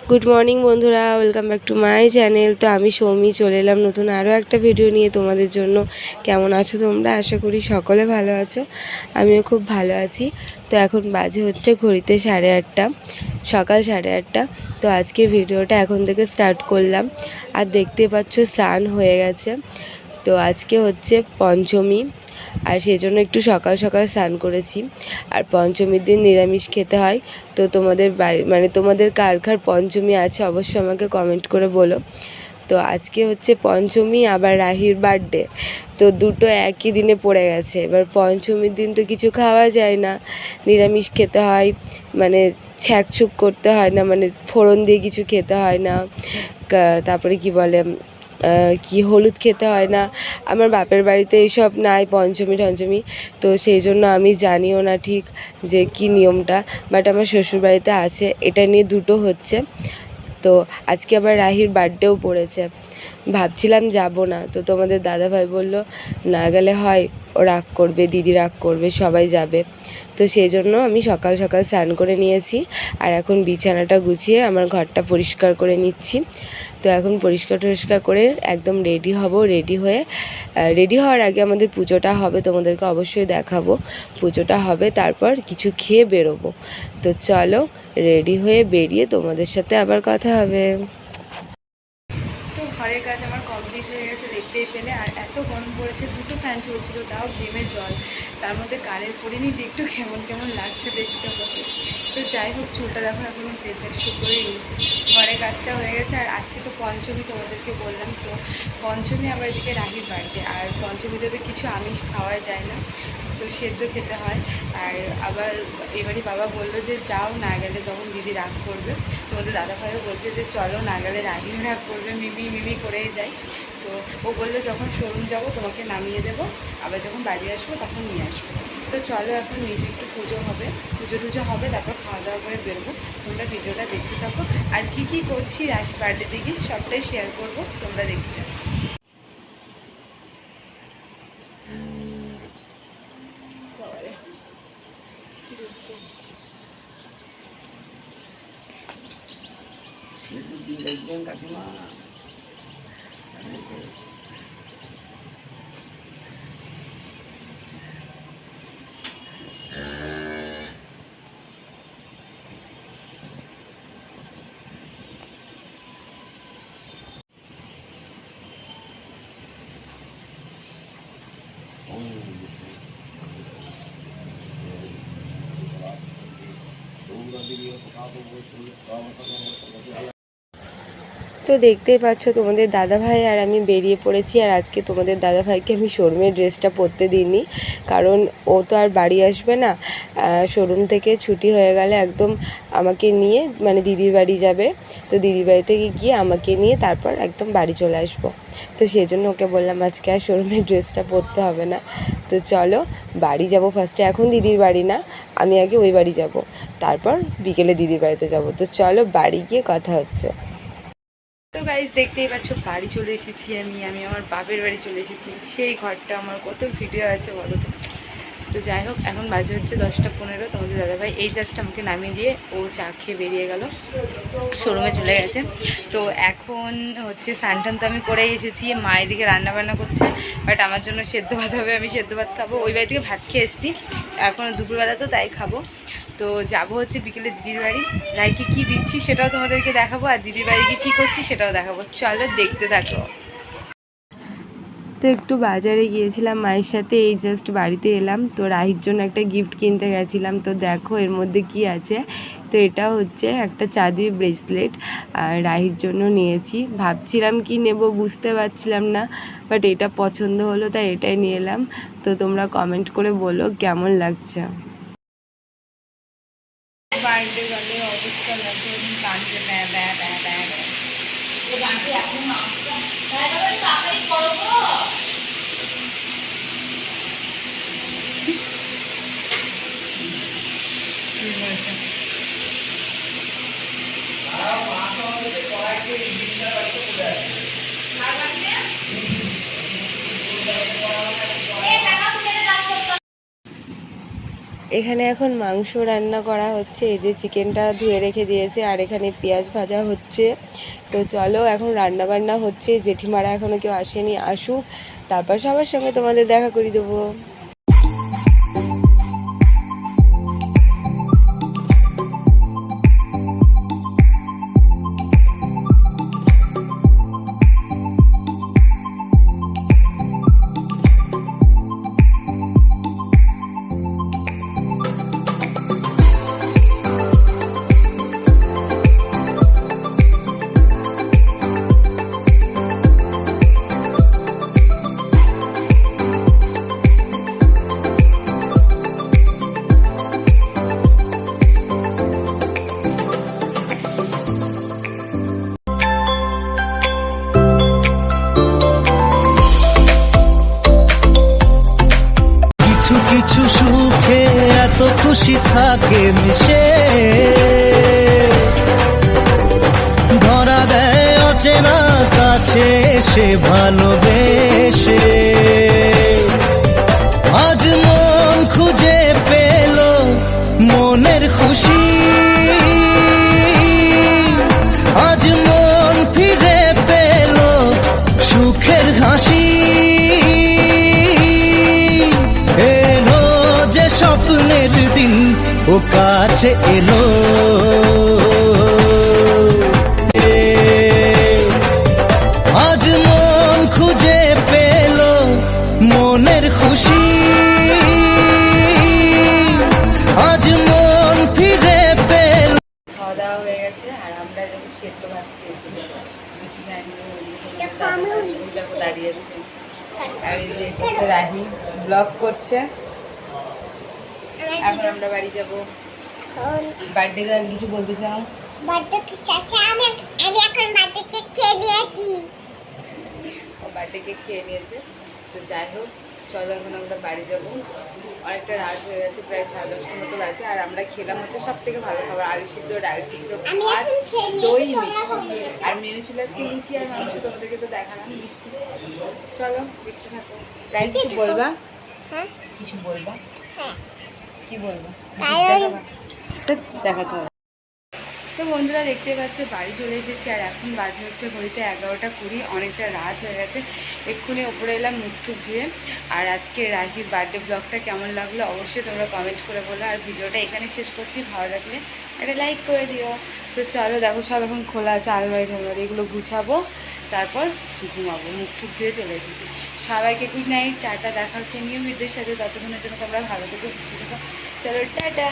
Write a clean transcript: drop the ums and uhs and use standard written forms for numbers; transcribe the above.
Good morning বন্ধুরা, welcome back to my channel. তো আমি সৌমি চলে এলাম নতুন আরও একটা ভিডিও নিয়ে তোমাদের জন্য। কেমন আছো তোমরা? আশা করি সকলে ভালো আছো, আমিও খুব ভালো আছি। তো এখন বাজে হচ্ছে ঘড়িতে 8:30, সকাল 8:30। তো আজকে ভিডিওটা এখন থেকে স্টার্ট করলাম। আর দেখতে পাচ্ছ স্নান হয়ে গেছে। তো আজকে হচ্ছে পঞ্চমী, আর সেই জন্য একটু সকাল সকাল স্নান করেছি। আর পঞ্চমীর দিন নিরামিষ খেতে হয়। তো তোমাদের বাড়ি তোমাদের কার কার পঞ্চমী আছে অবশ্যই আমাকে কমেন্ট করে বলো। তো আজকে হচ্ছে পঞ্চমী, আবার রাহির বার্থডে, তো দুটো একই দিনে পড়ে গেছে। এবার পঞ্চমীর দিন তো কিছু খাওয়া যায় না, নিরামিষ খেতে হয়, ছ্যাঁকছুক করতে হয় না, ফোড়ন দিয়ে কিছু খেতে হয় না। তারপরে কি বলে, কি হলুদ খেতে হয় না। আমার বাপের বাড়িতে এইসব নাই, পঞ্চমী টঞ্চমী, তো সেই জন্য আমি জানিও না ঠিক যে কি নিয়মটা। বাট আমার শ্বশুরবাড়িতে আছে, এটা নিয়ে দুটো হচ্ছে। তো আজকে আবার রাহির বার্থডেও পড়েছে, ভাবছিলাম যাব না, তো তোমাদের দাদাভাই বলল না গেলে হয়, ও রাগ করবে, দিদি রাগ করবে, সবাই যাবে। তো সেই জন্য আমি সকাল সকাল স্নান করে নিয়েছি, আর এখন বিছানাটা গুছিয়ে আমার ঘরটা পরিষ্কার করে নিচ্ছি। তো এখন পরিষ্কার টরিষ্কার করে একদম রেডি হব। রেডি হওয়ার আগে আমাদের পুজোটা হবে, তোমাদেরকে অবশ্যই দেখাবো। পুজোটা হবে, তারপর কিছু খেয়ে বেরোবো। তো চলো, রেডি হয়ে বেরিয়ে তোমাদের সাথে আবার কথা হবে। তো ঘরের কাজ আমার কমপ্লিট হয়ে গেছে দেখতেই পেলে। আর এত গরম পড়েছে, দুটো ফ্যান চলছিল, তাও ঘেমে জল, তার মধ্যে কারের পরিনি একটু কেমন কেমন লাগছে দেখতে হবে। তো যাই হোক, চুলটা দেখো এখনও ভেজা শুকোয়নি। ঘরের কাজটা হয়ে গেছে। আর আজকে তো পঞ্চমী, তোমাদেরকে বললাম তো পঞ্চমী, আবার এদিকে রাহির বাড়িতে। আর পঞ্চমীতে তো কিছু আমিষ খাওয়া যায় না, তো সেদ্ধ খেতে হয়। আর আবার এবারই বাবা বললো যে যাও, না গেলে তখন দিদি রাগ করবে। তোমাদের দাদাভাইও বলছে যে চলো, না গেলে রাগিও রাগ করবে, মিমি করেই যায়। তো ও বললো যখন শোরুম যাবো তোমাকে নামিয়ে দেবো, আবার যখন বাড়ি আসবো তখন নিয়ে আসবো। তো চলো, এখন নিচে একটু পুজো হবে, পুজো টুজো হবে, তারপর খাওয়া দাওয়া করে বেরোবো। তোমরা ভিডিওটা দেখতে থাকো, আর কী কী করছি রাখি বার্থডে দিকে সবটাই শেয়ার করবো, তোমরা দেখতে থাকো। দেখবেন কাকিমা, তো দেখতেই পাচ্ছ তোমাদের দাদাভাই আর আমি বেরিয়ে পড়েছি। আর আজকে তোমাদের দাদাভাইকে আমি শোরুমের ড্রেসটা পরতে দিইনি, কারণ ও তো আর বাড়ি আসবে না। শোরুম থেকে ছুটি হয়ে গেলে একদম আমাকে নিয়ে দিদির বাড়ি যাবে। তো দিদির বাড়ি থেকে গিয়ে আমাকে নিয়ে তারপর একদম বাড়ি চলে আসবো। তো সেই জন্য ওকে বললাম আজকে আর শোরুমের ড্রেসটা পরতে হবে না। তো চলো, বাড়ি যাব ফার্স্টে, এখন দিদির বাড়ি না, আমি আগে ওই বাড়ি যাব, তারপর বিকেলে দিদির বাড়িতে যাব। তো চলো, বাড়ি গিয়ে কথা হচ্ছে। তো গাইজ দেখতেই পাচ্ছ বাড়ি চলে এসেছি, আমি আমার বাপের বাড়ি চলে এসেছি। সেই ঘরটা আমার কত ভিডিও আছে বলো তো। তো যাই হোক, এখন বাজে হচ্ছে 10:15। তোমাদের দাদাভাই এই জাস্ট আমাকে নামিয়ে দিয়ে ও চা খেয়ে বেরিয়ে গেল, শোরুমে চলে গেছে। তো এখন হচ্ছে স্নান তো আমি করেই এসেছি, মা এদিকে রান্নাবান্না করছে, বাট আমার জন্য সেদ্ধ ভাত হবে, আমি সেদ্ধ ভাত খাবো। ওই বাড়ি থেকে ভাত খেয়ে এসেছি, এখন দুপুরবেলা তো তাই খাবো। তো যাবো হচ্ছে বিকেলে দিদির বাড়ি, রাইকে কী দিচ্ছি সেটাও তোমাদেরকে দেখাবো, আর দিদির বাড়ি গিয়ে কী করছি সেটাও দেখাবো। চলো, দেখতে থাকো। তো একটু বাজারে গিয়েছিলাম মায়ের সাথে, এই জাস্ট বাড়িতে এলাম। তো রাহির জন্য একটা গিফট কিনতে গেছিলাম, তো দেখো এর মধ্যে কি আছে। তো এটা হচ্ছে একটা চাঁদির ব্রেসলেট, আর রাহির জন্য নিয়েছি। ভাবছিলাম কি নেব, বুঝতে পারছিলাম না, বাট এটা পছন্দ হলো তাই এটাই নিয়ে এলাম। তো তোমরা কমেন্ট করে বলো কেমন লাগছে। বার্থডে গেলে অবস্থা লাগছে, কাঁদছে ব্যা ব্যা ব্যা ব্যা ব্যা। তো বাড়িতে এখন এখানে এখন মাংস রান্না করা হচ্ছে, এই যে চিকেনটা ধুয়ে রেখে দিয়েছে আর এখানে পেঁয়াজ ভাজা হচ্ছে। তো চলো এখন রান্না বান্না হচ্ছে, জেঠিমারা এখনও কেউ আসেনি, আসুক তারপর সবার সঙ্গে তোমাদের দেখা করে দেবো। কিছু সুখে এত খুশি থাকে মিশে, ধরা দেয় অচেনা কাছে সে ভালোবেসে। আজ মন খুঁজে পেল মনের খুশি, আজ মন ফিরে পেল সুখের হাসি। স্বপ্নের দিন ও কাছে এলো, আজ মন খুঁজে পেল মনের খুশি, আজ মন ফিরে পেল। খাওয়া দাওয়া হয়ে গেছে আর আমরা যখন সেদ্ধ ভাত খেয়েছি, দেখো দাঁড়িয়েছে আর এই যে রাহি ব্লগ করছে। এখন আমরা বাড়ি যাব। বার্থডে গার্ল কিছু বলতে চাও? বার্থডে কেক আছে, আমি এখন বার্থডে কেক খেয়ে নিয়েছি। ও বার্থডে কেক খেয়ে নিয়েছে। তো যাই হোক চলো এখন আমরা বাড়ি যাব। অনেকটা রাত হয়ে গেছে, প্রায় 10:30 মতো বাজে। আর আমরা খেলাম হচ্ছে সব থেকে ভালো খাবার, আলু সিদ্ধ, ডাল সিদ্ধ, ভাত, দই, মিষ্টি। আর মেনু ছিল আজকে লুচি আর মাংস, তোমাদেরকে তো দেখালাম, মিষ্টি। চলো দেখতে থাকো। তাই কিছু বলবা? হ্যাঁ কিছু বলবা? হ্যাঁ কি বলবো? কারণ দেখাতে হবে। তো বন্ধুরা দেখতে পাচ্ছ বাড়ি চলে এসেছি আর এখন বাজে হচ্ছে ঘড়িতে 11:20। অনেকটা রাত হয়ে গেছে। এক্ষুনি ওপরে এলাম মুখ টুক ধুয়ে। আর আজকে রাহির বার্থডে ব্লগটা কেমন লাগলো অবশ্যই তোমরা কমেন্ট করে বলো। আর ভিডিওটা এখানে শেষ করছি, ভালো লাগলে একটা লাইক করে দিও। তো চলো দেখো সব এখন খোলা আছে, আলমারি ঠালমারি এগুলো গুছাবো, তারপর ঘুমাবো। মুখ টুক ধুয়ে চলে এসেছি। সবাইকে গুড নাইট, টাটা। দেখা হচ্ছে নিউ ভিডিওর সাথে। ততক্ষণের জন্য তোমরা ভালো থেকো, সুস্থ থেকো। চলো টাটা।